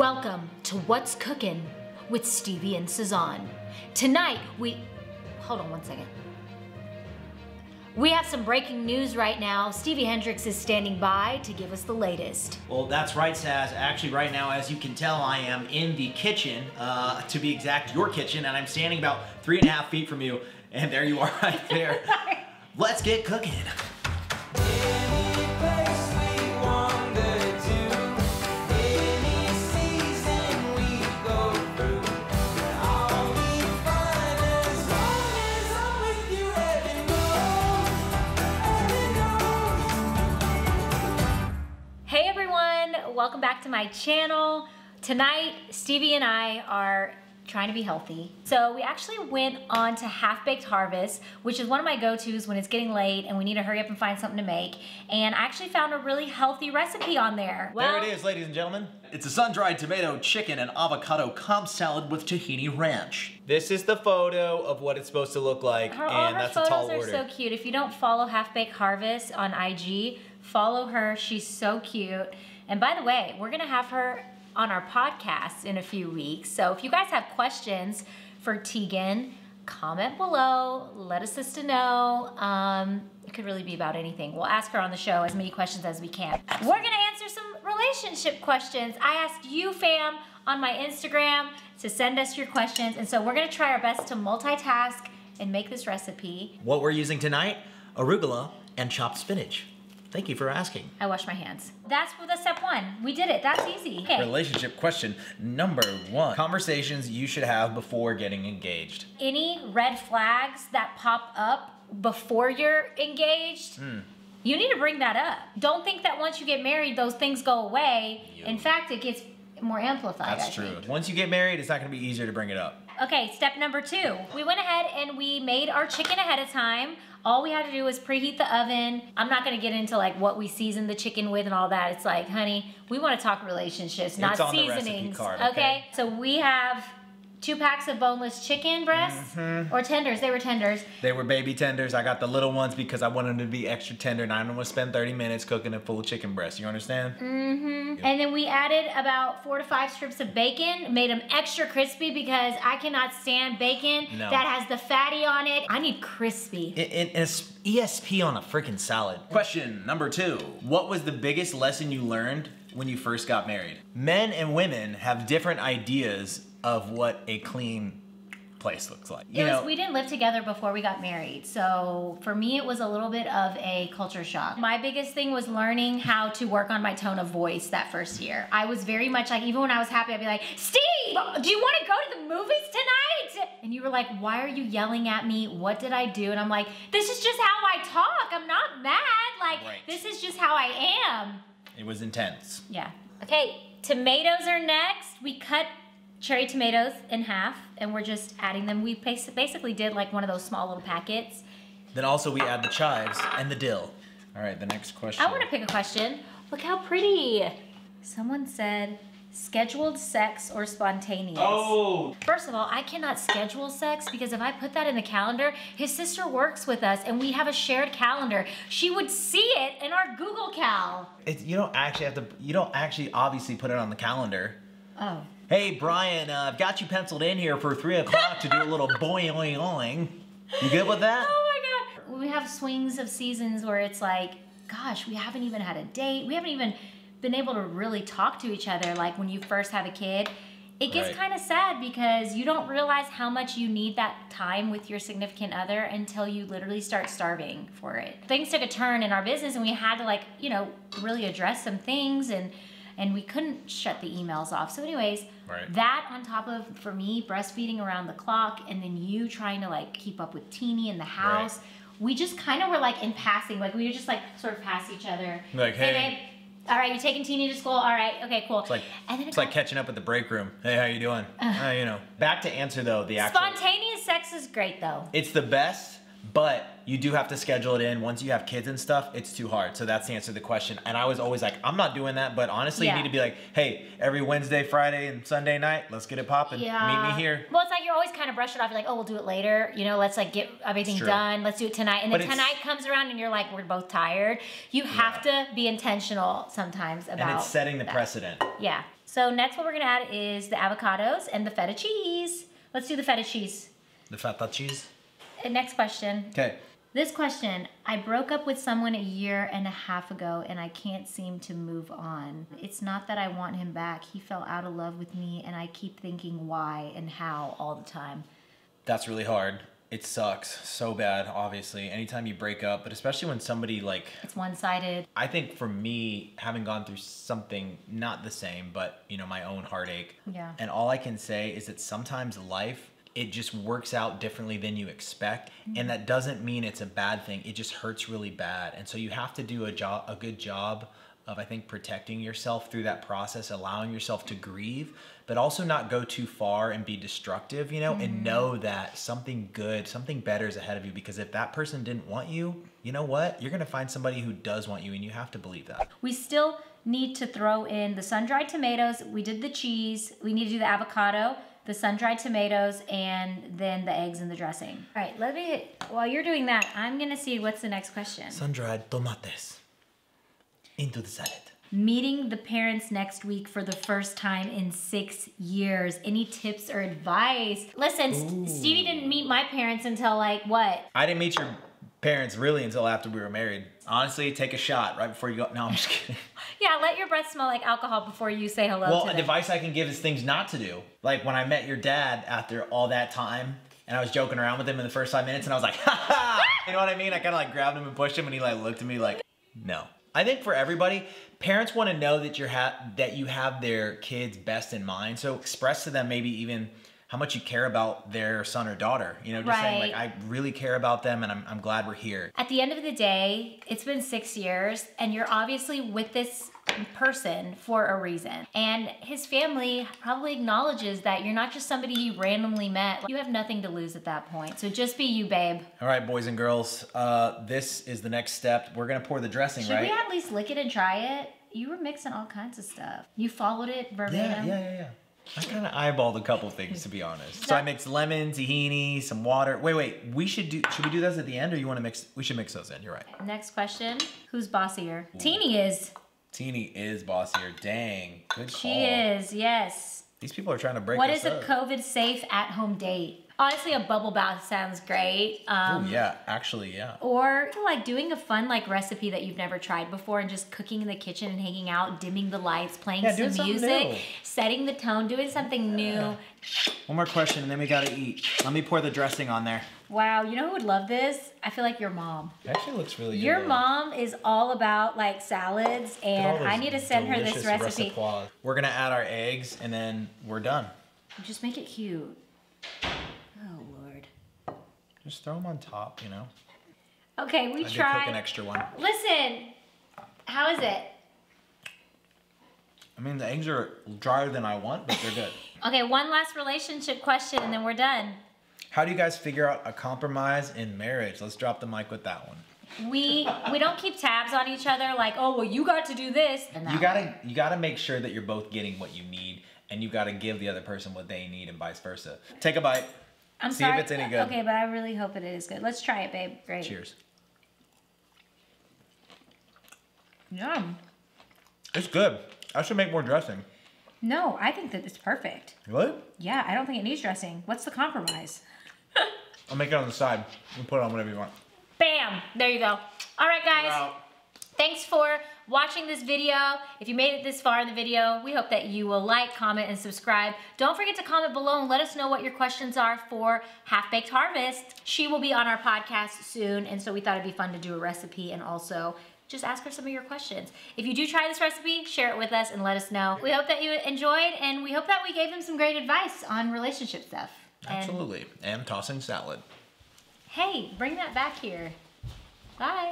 Welcome to What's Cookin' with Stevie and Sazan. Tonight hold on one second. We have some breaking news right now. Stevie Hendrix is standing by to give us the latest. Well, that's right, Saz. Actually, right now, as you can tell, I am in the kitchen, to be exact, your kitchen, and I'm standing about 3.5 feet from you, and there you are right there. Let's get cooking. Welcome back to my channel. Tonight, Stevie and I are trying to be healthy. So we actually went on to Half-Baked Harvest, which is one of my go-tos when it's getting late and we need to hurry up and find something to make. And I actually found a really healthy recipe on there. Well, there it is, ladies and gentlemen. It's a sun-dried tomato, chicken, and avocado Cobb salad with tahini ranch. This is the photo of what it's supposed to look like, and that's a tall order. Her photos are so cute. If you don't follow Half-Baked Harvest on IG, follow her. She's so cute. And by the way, we're gonna have her on our podcast in a few weeks. So if you guys have questions for Tegan, comment below, let us know. It could really be about anything. We'll ask her on the show as many questions as we can. We're gonna answer some relationship questions. I asked you, fam, on my Instagram to send us your questions. And so we're gonna try our best to multitask and make this recipe. What we're using tonight, arugula and chopped spinach. Thank you for asking. I washed my hands. That's the step one. We did it. That's easy. Okay. Relationship question number 1. Conversations you should have before getting engaged. Any red flags that pop up before you're engaged, you need to bring that up. Don't think that once you get married, those things go away. Yo. In fact, it gets more amplified. That's true. Once you get married, it's not gonna be easier to bring it up. Okay, step number 2. We went ahead and we made our chicken ahead of time. All we had to do was preheat the oven. I'm not gonna get into like what we season the chicken with and all that. It's like, honey, we wanna talk relationships, not seasonings. It's on the recipe card, okay? So we have 2 packs of boneless chicken breasts, or tenders. They were tenders. They were baby tenders. I got the little ones because I wanted them to be extra tender, and I don't want to spend 30 minutes cooking a full chicken breast. You understand? Yep. And then we added about 4 to 5 strips of bacon, made them extra crispy because I cannot stand bacon that has the fatty on it. I need crispy. It's ESP on a freaking salad. Question number 2. What was the biggest lesson you learned when you first got married? Men and women have different ideas of what a clean place looks like. We didn't live together before we got married, so for me it was a little bit of a culture shock. My biggest thing was learning how to work on my tone of voice that first year. I was very much like, even when I was happy, I'd be like, Steve, do you want to go to the movies tonight? And you were like, why are you yelling at me? What did I do? And I'm like, this is just how I talk. I'm not mad. This is just how I am. It was intense. Yeah. Okay, tomatoes are next. We cut cherry tomatoes in half, and we're just adding them. We basically did like one of those small little packets. Then also we add the chives and the dill. All right, the next question. I want to pick a question. Look how pretty. Someone said, scheduled sex or spontaneous? Oh! First of all, I cannot schedule sex because if I put that in the calendar, his sister works with us and we have a shared calendar. She would see it in our Google Cal. You don't actually obviously put it on the calendar. Oh. Hey, Brian, I've got you penciled in here for 3 o'clock to do a little boing-oing-oing. You good with that? Oh my God. We have swings of seasons where it's like, gosh, we haven't even had a date. We haven't even been able to really talk to each other like when you first have a kid. It gets kind of sad because you don't realize how much you need that time with your significant other until you literally start starving for it. Things took a turn in our business and we had to really address some things and we couldn't shut the emails off. So anyways, that on top of, for me, breastfeeding around the clock and then you trying to keep up with Teeny in the house, we just kind of were in passing. We would just sort of pass each other. Like, hey. Babe, all right, you taking Teeny to school? All right, okay, cool. It's like catching up at the break room. Hey, how you doing? Back to answer though, the actual. Spontaneous sex is great though. It's the best, but you do have to schedule it in. Once you have kids and stuff, it's too hard. So that's the answer to the question. And I was always like, I'm not doing that. But honestly, you need to be like, hey, every Wednesday, Friday, and Sunday night, let's get it popping. Yeah. Meet me here. Well, it's like you're always kind of brush it off. You're like, oh, we'll do it later. You know, let's like get everything done. Let's do it tonight. And then tonight comes around and you're like, we're both tired. You have to be intentional sometimes about And it's setting the precedent. Yeah. So next what we're gonna add is the avocados and the feta cheese. Let's do the feta cheese. The feta cheese? And next question. Okay. This question, I broke up with someone 1.5 years ago and I can't seem to move on. It's not that I want him back. He fell out of love with me and I keep thinking why and how all the time. That's really hard. It sucks so bad, obviously, anytime you break up, but especially when somebody like... It's one-sided. I think for me, having gone through something not the same, but you know, my own heartache. Yeah. And all I can say is that sometimes life, it just works out differently than you expect. And that doesn't mean it's a bad thing. It just hurts really bad. And so you have to do a good job of, I think, protecting yourself through that process, allowing yourself to grieve, but also not go too far and be destructive, you know, and know that something good, something better is ahead of you. Because if that person didn't want you, you know what? You're gonna find somebody who does want you, and you have to believe that. We still need to throw in the sun-dried tomatoes. We did the cheese. We need to do the avocado, the sun-dried tomatoes, and then the eggs and the dressing. All right, while you're doing that, I'm gonna see what's the next question. Sun-dried tomates into the salad. Meeting the parents next week for the first time in 6 years. Any tips or advice? Listen, Stevie didn't meet my parents until like what? I didn't meet your parents really until after we were married. Honestly, take a shot right before you go. No, I'm just kidding. Yeah, let your breath smell like alcohol before you say hello to Well, them. a advice I can give is things not to do. Like when I met your dad after all that time, and I was joking around with him in the first 5 minutes, and I was like, ha ha! You know what I mean? I kind of like grabbed him and pushed him, and he like looked at me like, no. I think for everybody, parents want to know that you have their kids' best in mind. So express to them maybe even how much you care about their son or daughter. You know, just saying like, I really care about them, and I'm glad we're here. At the end of the day, it's been 6 years, and you're obviously with this person for a reason. And his family probably acknowledges that you're not just somebody he randomly met. You have nothing to lose at that point. So just be you, babe. All right, boys and girls, this is the next step. We're gonna pour the dressing, right? Should we at least lick it and try it? You were mixing all kinds of stuff. You followed it verbatim. Yeah. I kind of eyeballed a couple things, to be honest. So I mixed lemon, tahini, some water. Wait, should we do those at the end, or you want to mix? We should mix those in, you're right. Next question, who's bossier? Ooh. Teeny is. Teeny is bossier, dang, good call. She is, yes. These people are trying to break us up. What is a COVID-safe at-home date? Honestly, a bubble bath sounds great. Oh yeah, actually, yeah. Or like doing a fun like recipe that you've never tried before and just cooking in the kitchen and hanging out, dimming the lights, playing some music, setting the tone, doing something new. One more question and then we gotta eat. Let me pour the dressing on there. Wow, you know who would love this? I feel like your mom. It actually looks really good. Your mom is all about like salads, and I need to send her this recipe. We're gonna add our eggs and then we're done. Just make it cute. Oh, Lord. Just throw them on top, you know? Okay, we tried. I did cook an extra one. Listen, how is it? I mean, the eggs are drier than I want, but they're good. Okay, one last relationship question and then we're done. How do you guys figure out a compromise in marriage? Let's drop the mic with that one. We don't keep tabs on each other like, oh, well, you got to do this. You gotta make sure that you're both getting what you need, and you gotta give the other person what they need and vice versa. Take a bite. See if it's any good. Okay, but I really hope it is good. Let's try it, babe. Great. Cheers. Yum. It's good. I should make more dressing. No, I think that it's perfect. Really? Yeah, I don't think it needs dressing. What's the compromise? I'll make it on the side. You put it on whatever you want. Bam! There you go. All right, guys. Thanks for watching this video. If you made it this far in the video, we hope that you will like, comment, and subscribe. Don't forget to comment below and let us know what your questions are for Half-Baked Harvest. She will be on our podcast soon, and so we thought it'd be fun to do a recipe and also just ask her some of your questions. If you do try this recipe, share it with us and let us know. We hope that you enjoyed, and we hope that we gave them some great advice on relationship stuff. Absolutely, and tossing salad. Hey, bring that back here. Bye.